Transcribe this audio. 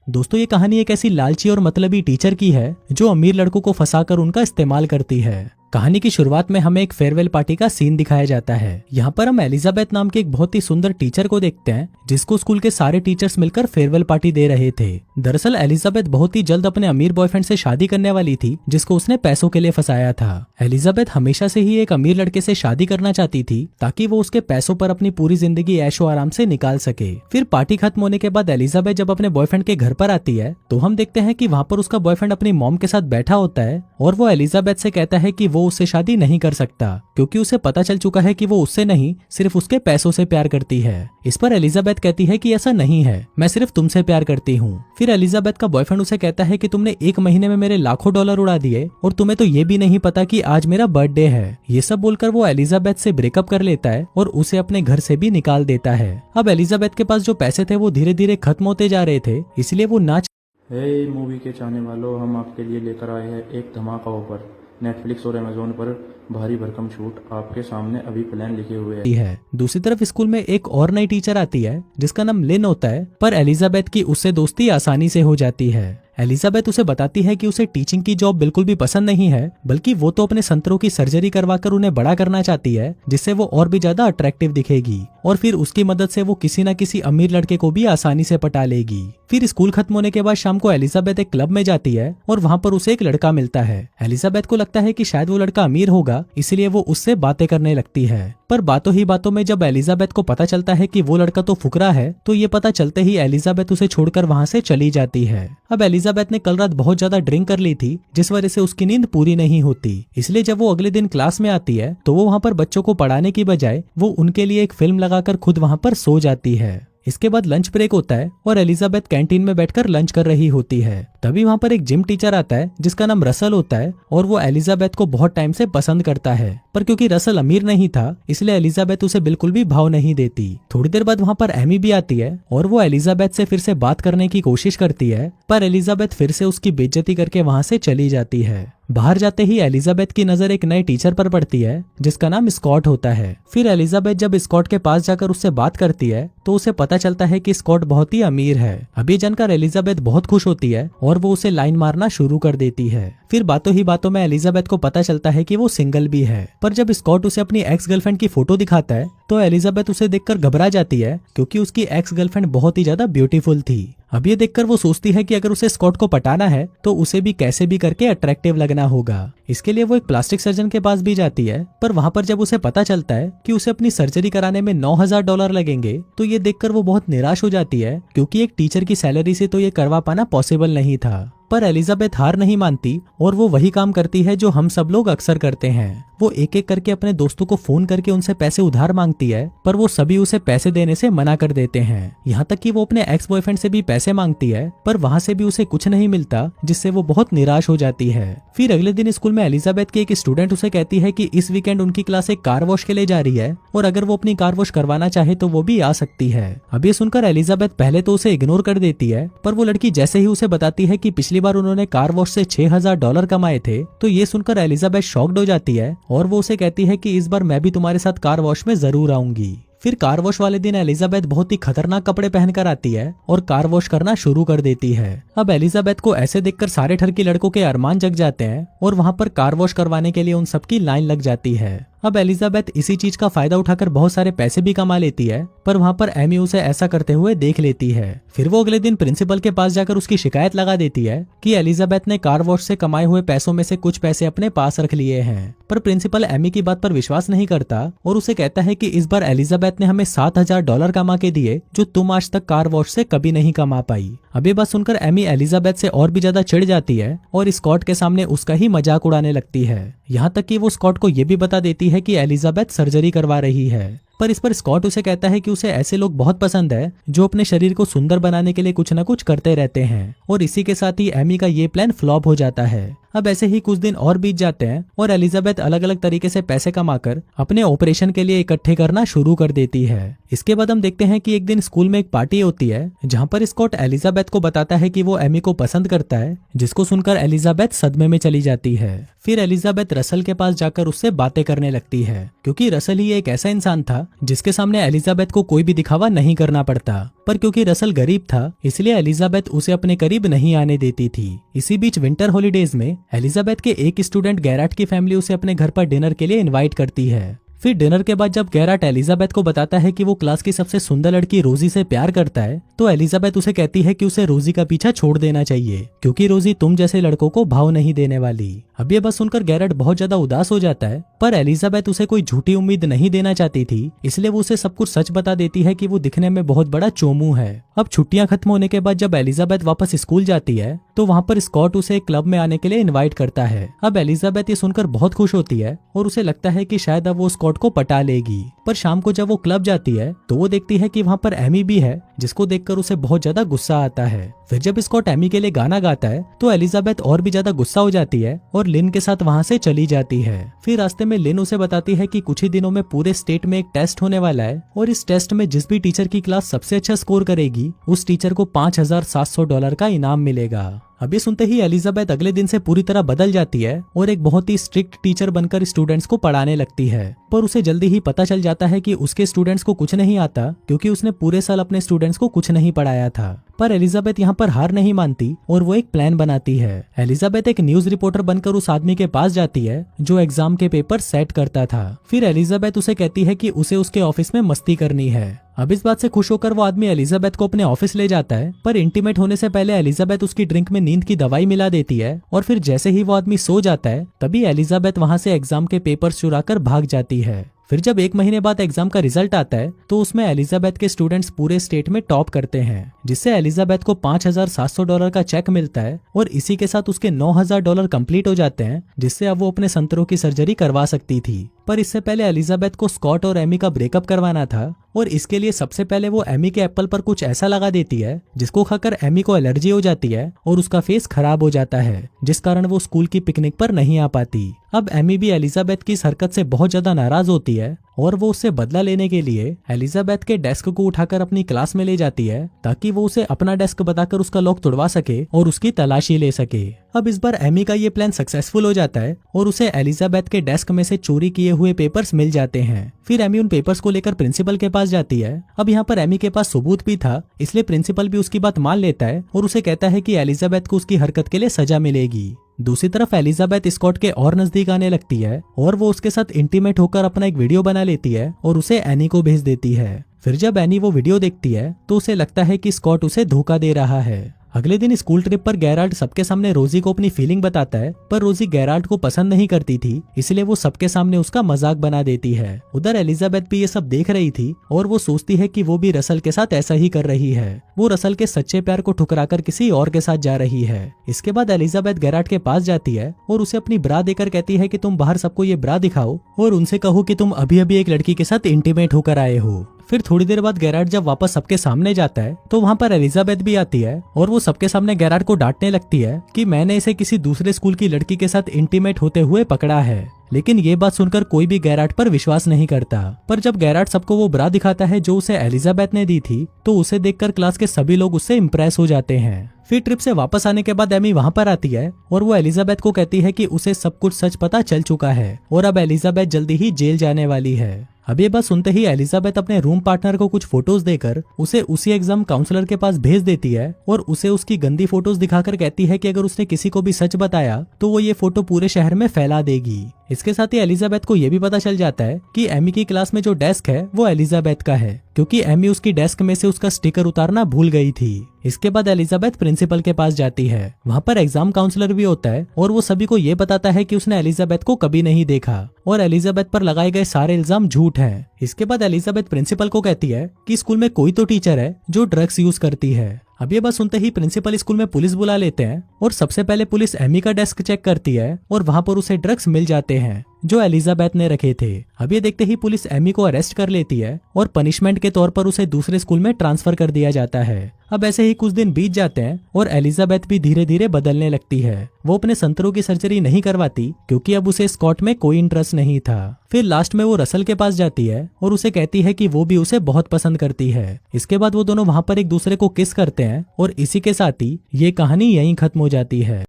दोस्तों ये कहानी एक ऐसी लालची और मतलबी टीचर की है जो अमीर लड़कों को फंसाकर उनका इस्तेमाल करती है। कहानी की शुरुआत में हमें एक फेयरवेल पार्टी का सीन दिखाया जाता है। यहाँ पर हम एलिजाबेथ नाम के एक बहुत ही सुंदर टीचर को देखते हैं जिसको स्कूल के सारे टीचर्स मिलकर फेयरवेल पार्टी दे रहे थे। दरअसल एलिजाबेथ बहुत ही जल्द अपने अमीर बॉयफ्रेंड से शादी करने वाली थी जिसको उसने पैसों के लिए फंसाया था। एलिजाबेथ हमेशा से ही एक अमीर लड़के से शादी करना चाहती थी ताकि वो उसके पैसों पर अपनी पूरी जिंदगी ऐशो आराम से निकाल सके। फिर पार्टी खत्म होने के बाद एलिजाबेथ जब अपने बॉयफ्रेंड के घर पर आती है तो हम देखते हैं कि वहाँ पर उसका बॉयफ्रेंड अपनी मॉम के साथ बैठा होता है और वो एलिजाबेथ से कहता है कि वो उससे शादी नहीं कर सकता क्योंकि उसे पता चल चुका है कि वो उससे नहीं सिर्फ उसके पैसों से प्यार करती है। इस पर एलिजाबेथ कहती है कि ऐसा नहीं है, मैं सिर्फ तुमसे प्यार करती हूँ। फिर एलिजाबेथ का बॉयफ्रेंड उसे कहता है कि तुमने 1 महीने में मेरे लाखों डॉलर उड़ा दिए और तुम्हें तो ये भी नहीं पता कि आज मेरा बर्थडे है। ये सब बोलकर वो एलिजाबेथ से ब्रेकअप कर लेता है और उसे अपने घर से भी निकाल देता है। अब एलिजाबेथ के पास जो पैसे थे वो धीरे धीरे खत्म होते जा रहे थे, इसलिए वो नाच मूवी के चाहने वालों, हम आपके लिए लेकर आए हैं एक धमाका ऑफर। नेटफ्लिक्स और अमेजोन पर भारी भरकम छूट आपके सामने अभी प्लान लिखे हुए है। दूसरी तरफ स्कूल में एक और नई टीचर आती है जिसका नाम लिन होता है, पर एलिजाबेथ की उससे दोस्ती आसानी से हो जाती है। एलिजाबेथ उसे बताती है कि उसे टीचिंग की जॉब बिल्कुल भी पसंद नहीं है, बल्कि वो तो अपने संतरों की सर्जरी करवाकर उन्हें बड़ा करना चाहती है जिससे वो और भी ज्यादा अट्रैक्टिव दिखेगी और फिर उसकी मदद से वो किसी न किसी अमीर लड़के को भी आसानी से पटा लेगी। फिर स्कूल खत्म होने के बाद शाम को एलिजाबेथ एक क्लब में जाती है और वहाँ पर उसे एक लड़का मिलता है। एलिजाबेथ को लगता है कि शायद वो लड़का अमीर होगा, इसलिए वो उससे बातें करने लगती है। पर बातों ही बातों में जब एलिजाबेथ को पता चलता है कि वो लड़का तो फुकरा है तो ये पता चलते ही एलिजाबेथ उसे छोड़कर वहाँ से चली जाती है। अब एलिजाबेथ ने कल रात बहुत ज्यादा ड्रिंक कर ली थी जिस वजह से उसकी नींद पूरी नहीं होती, इसलिए जब वो अगले दिन क्लास में आती है तो वो वहाँ पर बच्चों को पढ़ाने की बजाय वो उनके लिए एक फिल्म लगाकर खुद वहाँ पर सो जाती है। इसके बाद लंच ब्रेक होता है और एलिजाबेथ कैंटीन में बैठकर लंच कर रही होती है। तभी वहाँ पर एक जिम टीचर आता है जिसका नाम रसल होता है और वो एलिजाबेथ को बहुत टाइम से पसंद करता है, पर क्योंकि रसल अमीर नहीं था इसलिए एलिजाबेथ उसे बिल्कुल भी भाव नहीं देती। थोड़ी देर बाद वहाँ पर एमी भी आती है और वो एलिजाबेथ से फिर से बात करने की कोशिश करती है, पर एलिजाबेथ फिर से उसकी बेइज्जती करके वहाँ से चली जाती है। बाहर जाते ही एलिजाबेथ की नजर एक नए टीचर पर पड़ती है जिसका नाम स्कॉट होता है। फिर एलिजाबेथ जब स्कॉट के पास जाकर उससे बात करती है तो उसे पता चलता है कि स्कॉट बहुत ही अमीर है। अभी जानकर एलिजाबेथ बहुत खुश होती है और वो उसे लाइन मारना शुरू कर देती है। फिर बातों ही बातों में एलिजाबेथ को पता चलता है कि वो सिंगल भी है, पर जब स्कॉट उसे अपनी एक्स गर्लफ्रेंड की फोटो दिखाता है तो एलिजाबेथ उसे देखकर घबरा जाती है क्योंकि उसकी एक्स गर्लफ्रेंड बहुत ही ज्यादा ब्यूटीफुल थी। अब ये देखकर वो सोचती है कि अगर उसे स्कॉट को पटाना है तो उसे भी कैसे भी करके अट्रैक्टिव लगना होगा। इसके लिए वो एक प्लास्टिक सर्जन के पास भी जाती है, पर वहाँ पर जब उसे पता चलता है कि उसे अपनी सर्जरी कराने में $9,000 लगेंगे तो ये देखकर वो बहुत निराश हो जाती है क्योंकि एक टीचर की सैलरी से तो ये करवा पाना पॉसिबल नहीं था। पर एलिजाबेथ हार नहीं मानती और वो वही काम करती है जो हम सब लोग अक्सर करते हैं। वो एक एक करके अपने दोस्तों को फोन करके उनसे पैसे उधार मांगती है, पर वो सभी उसे पैसे देने से मना कर देते हैं। यहाँ तक कि वो अपने एक्स बॉयफ्रेंड से भी पैसे मांगती है, पर वहाँ से भी उसे कुछ नहीं मिलता जिससे वो बहुत निराश हो जाती है। फिर अगले दिन स्कूल में एलिजाबेथ की एक स्टूडेंट उसे कहती है कि इस वीकेंड उनकी क्लास एक कार वॉश के लिए जा रही है और अगर वो अपनी कार वॉश करवाना चाहे तो वो भी आ सकती है। अब ये सुनकर एलिजाबेथ पहले तो उसे इग्नोर कर देती है, पर वो लड़की जैसे ही उसे बताती है कि पिछली बार उन्होंने कार वॉश से $6,000 कमाए थे तो ये सुनकर एलिजाबेथ शॉक्ड हो जाती है और वो उसे कहती है कि इस बार मैं भी तुम्हारे साथ कार वॉश में जरूर आऊंगी। फिर कार वॉश वाले दिन एलिजाबेथ बहुत ही खतरनाक कपड़े पहनकर आती है और कार वॉश करना शुरू कर देती है। अब एलिजाबेथ को ऐसे देखकर सारे ठरकी लड़कों के अरमान जग जाते हैं और वहाँ पर कार वॉश करवाने के लिए उन सबकी लाइन लग जाती है। अब एलिजाबेथ इसी चीज का फायदा उठाकर बहुत सारे पैसे भी कमा लेती है, पर वहाँ पर एमी उसे ऐसा करते हुए देख लेती है। फिर वो अगले दिन प्रिंसिपल के पास जाकर उसकी शिकायत लगा देती है कि एलिजाबेथ ने कार वॉश से कमाए हुए पैसों में से कुछ पैसे अपने पास रख लिए हैं। पर प्रिंसिपल एमी की बात पर विश्वास नहीं करता और उसे कहता है कि इस बार एलिजाबेथ ने हमें $7,000 कमा के दिए जो तुम आज तक कार वॉश से कभी नहीं कमा पाई। अब ये बात सुनकर एमी एलिजाबेथ से और भी ज्यादा चिढ़ जाती है और स्कॉट के सामने उसका ही मजाक उड़ाने लगती है। यहाँ तक कि वो स्कॉट को ये भी बता देती है कि एलिजाबेथ सर्जरी करवा रही है। पर इस पर स्कॉट उसे कहता है कि उसे ऐसे लोग बहुत पसंद है जो अपने शरीर को सुंदर बनाने के लिए कुछ न कुछ करते रहते हैं और इसी के साथ ही एमी का ये प्लान फ्लॉप हो जाता है। अब ऐसे ही कुछ दिन और बीत जाते हैं और एलिजाबेथ अलग अलग तरीके से पैसे कमाकर अपने ऑपरेशन के लिए इकट्ठे करना शुरू कर देती है। इसके बाद हम देखते हैं कि एक दिन स्कूल में एक पार्टी होती है जहाँ पर स्कॉट एलिजाबेथ को बताता है कि वो एमी को पसंद करता है, जिसको सुनकर एलिजाबेथ सदमे में चली जाती है। फिर एलिजाबेथ रसल के पास जाकर उससे बातें करने लगती है क्योंकि रसल ही एक ऐसा इंसान था जिसके सामने एलिजाबेथ को कोई भी दिखावा नहीं करना पड़ता। पर क्योंकि रसल गरीब था इसलिए एलिजाबेथ उसे अपने करीब नहीं आने देती थी। इसी बीच विंटर हॉलीडेज में एलिजाबेथ के एक स्टूडेंट गैराट की फैमिली उसे अपने घर पर डिनर के लिए इनवाइट करती है। फिर डिनर के बाद जब गैराट एलिजाबेथ को बताता है कि वो क्लास की सबसे सुंदर लड़की रोजी से प्यार करता है तो एलिजाबेथ उसे कहती है कि उसे रोजी का पीछा छोड़ देना चाहिए क्योंकि रोजी तुम जैसे लड़कों को भाव नहीं देने वाली। अब ये बात सुनकर गैराट बहुत ज्यादा उदास हो जाता है, पर एलिजाबेथ उसे कोई झूठी उम्मीद नहीं देना चाहती थी इसलिए वो उसे सब कुछ सच बता देती है कि वो दिखने में बहुत बड़ा चोमू है। अब छुट्टियां खत्म होने के बाद जब एलिजाबेथ वापस स्कूल जाती है तो वहाँ पर स्कॉट उसे एक क्लब में आने के लिए इनवाइट करता है। अब एलिजाबेथ ये सुनकर बहुत खुश होती है और उसे लगता है कि शायद अब वो स्कॉट को पटा लेगी। पर शाम को जब वो क्लब जाती है तो वो देखती है कि वहाँ पर एमी भी है, जिसको देखकर उसे बहुत ज्यादा गुस्सा आता है। फिर जब स्कॉट एमी के लिए गाना गाता है तो एलिजाबेथ और भी ज्यादा गुस्सा हो जाती है और लिन के साथ वहाँ से चली जाती है। फिर रास्ते में लिन उसे बताती है कि कुछ ही दिनों में पूरे स्टेट में एक टेस्ट होने वाला है और इस टेस्ट में जिस भी टीचर की क्लास सबसे अच्छा स्कोर करेगी उस टीचर को $5,700 का इनाम मिलेगा। अब ये सुनते ही एलिजाबेथ अगले दिन से पूरी तरह बदल जाती है और एक बहुत ही स्ट्रिक्ट टीचर बनकर स्टूडेंट्स को पढ़ाने लगती है। पर उसे जल्दी ही पता चल जाता है कि उसके स्टूडेंट्स को कुछ नहीं आता क्योंकि उसने पूरे साल अपने स्टूडेंट्स को कुछ नहीं पढ़ाया था। पर एलिजाबेथ यहाँ पर हार नहीं मानती और वो एक प्लान बनाती है। एलिजाबेथ एक न्यूज रिपोर्टर बनकर उस आदमी के पास जाती है जो एग्जाम के पेपर सेट करता था। फिर एलिजाबेथ उसे कहती है कि उसे उसके ऑफिस में मस्ती करनी है। अब इस बात से खुश होकर वो आदमी एलिजाबेथ को अपने ऑफिस ले जाता है, पर इंटीमेट होने से पहले एलिजाबेथ उसकी ड्रिंक में नींद की दवाई मिला देती है और फिर जैसे ही वो आदमी सो जाता है तभी एलिजाबेथ वहां से एग्जाम के पेपर्स चुराकर भाग जाती है। फिर जब 1 महीने बाद एग्जाम का रिजल्ट आता है तो उसमें एलिजाबेथ के स्टूडेंट्स पूरे स्टेट में टॉप करते हैं, जिससे एलिजाबेथ को $5,700 का चेक मिलता है और इसी के साथ उसके $9,000 कंप्लीट हो जाते हैं, जिससे अब वो अपने संतरों की सर्जरी करवा सकती थी। पर इससे पहले एलिजाबेथ को स्कॉट और एमी का ब्रेकअप करवाना था और इसके लिए सबसे पहले वो एमी के एप्पल पर कुछ ऐसा लगा देती है जिसको खाकर एमी को एलर्जी हो जाती है और उसका फेस खराब हो जाता है, जिस कारण वो स्कूल की पिकनिक पर नहीं आ पाती। अब एमी भी एलिजाबेथ की इस हरकत से बहुत ज्यादा नाराज होती है और वो उससे बदला लेने के लिए एलिजाबेथ के डेस्क को उठाकर अपनी क्लास में ले जाती है ताकि वो उसे अपना डेस्क बताकर उसका लॉक तोड़वा सके और उसकी तलाशी ले सके। अब इस बार एमी का ये प्लान सक्सेसफुल हो जाता है और उसे एलिजाबेथ के डेस्क में से चोरी किए हुए पेपर्स मिल जाते हैं। फिर एमी उन पेपर्स को लेकर प्रिंसिपल के पास जाती है। अब यहाँ पर एमी के पास सबूत भी था, इसलिए प्रिंसिपल भी उसकी बात मान लेता है और उसे कहता है कि एलिजाबेथ को उसकी हरकत के लिए सजा मिलेगी। दूसरी तरफ एलिजाबेथ स्कॉट के और नजदीक आने लगती है और वो उसके साथ इंटीमेट होकर अपना एक वीडियो बना लेती है और उसे एनी को भेज देती है। फिर जब एनी वो वीडियो देखती है तो उसे लगता है कि स्कॉट उसे धोखा दे रहा है। अगले दिन स्कूल ट्रिप पर गैराल्ड सबके सामने रोजी को अपनी फीलिंग बताता है, पर रोजी गैराल्ड को पसंद नहीं करती थी, इसलिए वो सबके सामने उसका मजाक बना देती है। उधर एलिजाबेथ भी ये सब देख रही थी और वो सोचती है कि वो भी रसल के साथ ऐसा ही कर रही है। वो रसल के सच्चे प्यार को ठुकराकर किसी और के साथ जा रही है। इसके बाद एलिजाबेथ गैराल्ड के पास जाती है और उसे अपनी ब्रा देकर कहती है कि तुम बाहर सबको ये ब्रा दिखाओ और उनसे कहो कि तुम अभी अभी एक लड़की के साथ इंटीमेट होकर आए हो। फिर थोड़ी देर बाद गैराल्ड जब वापस सबके सामने जाता है तो वहाँ पर एलिजाबेथ भी आती है और वो सबके सामने गैराल्ड को डांटने लगती है कि मैंने इसे किसी दूसरे स्कूल की लड़की के साथ इंटीमेट होते हुए पकड़ा है। लेकिन ये बात सुनकर कोई भी गैराल्ड पर विश्वास नहीं करता। पर जब गैराल्ड सबको वो ब्रा दिखाता है जो उसे एलिजाबेथ ने दी थी तो उसे देखकर क्लास के सभी लोग उससे इम्प्रेस हो जाते हैं। फिर ट्रिप से वापस आने के बाद एमी वहाँ पर आती है और वो एलिजाबेथ को कहती है कि उसे सब कुछ सच पता चल चुका है और अब एलिजाबेथ जल्दी ही जेल जाने वाली है। अब ये बात सुनते ही एलिजाबेथ अपने रूम पार्टनर को कुछ फोटोज देकर उसे उसी एग्जाम काउंसलर के पास भेज देती है और उसे उसकी गंदी फोटोज दिखाकर कहती है कि अगर उसने किसी को भी सच बताया तो वो ये फोटो पूरे शहर में फैला देगी। इसके साथ ही एलिजाबेथ को यह भी पता चल जाता है कि एमी की क्लास में जो डेस्क है वो एलिजाबेथ का है, क्योंकि एमी उसकी डेस्क में से उसका स्टिकर उतारना भूल गई थी। इसके बाद एलिजाबेथ प्रिंसिपल के पास जाती है। वहाँ पर एग्जाम काउंसलर भी होता है और वो सभी को ये बताता है कि उसने एलिजाबेथ को कभी नहीं देखा और एलिजाबेथ पर लगाए गए सारे इल्जाम झूठ हैं। इसके बाद एलिजाबेथ प्रिंसिपल को कहती है कि स्कूल में कोई तो टीचर है जो ड्रग्स यूज करती है। अब ये बात सुनते ही प्रिंसिपल स्कूल में पुलिस बुला लेते हैं और सबसे पहले पुलिस एमी का डेस्क चेक करती है और वहाँ पर उसे ड्रग्स मिल जाते हैं जो एलिजाबेथ ने रखे थे। अब ये देखते ही पुलिस एमी को अरेस्ट कर लेती है और पनिशमेंट के तौर पर उसे दूसरे स्कूल में ट्रांसफर कर दिया जाता है। अब ऐसे ही कुछ दिन बीत जाते हैं और एलिजाबेथ भी धीरे धीरे बदलने लगती है। वो अपने संतरों की सर्जरी नहीं करवाती क्योंकि अब उसे स्कॉट में कोई इंटरेस्ट नहीं था। फिर लास्ट में वो रसल के पास जाती है और उसे कहती है कि वो भी उसे बहुत पसंद करती है। इसके बाद वो दोनों वहाँ पर एक दूसरे को किस करते हैं और इसी के साथ ही ये कहानी यहीं खत्म हो जाती है।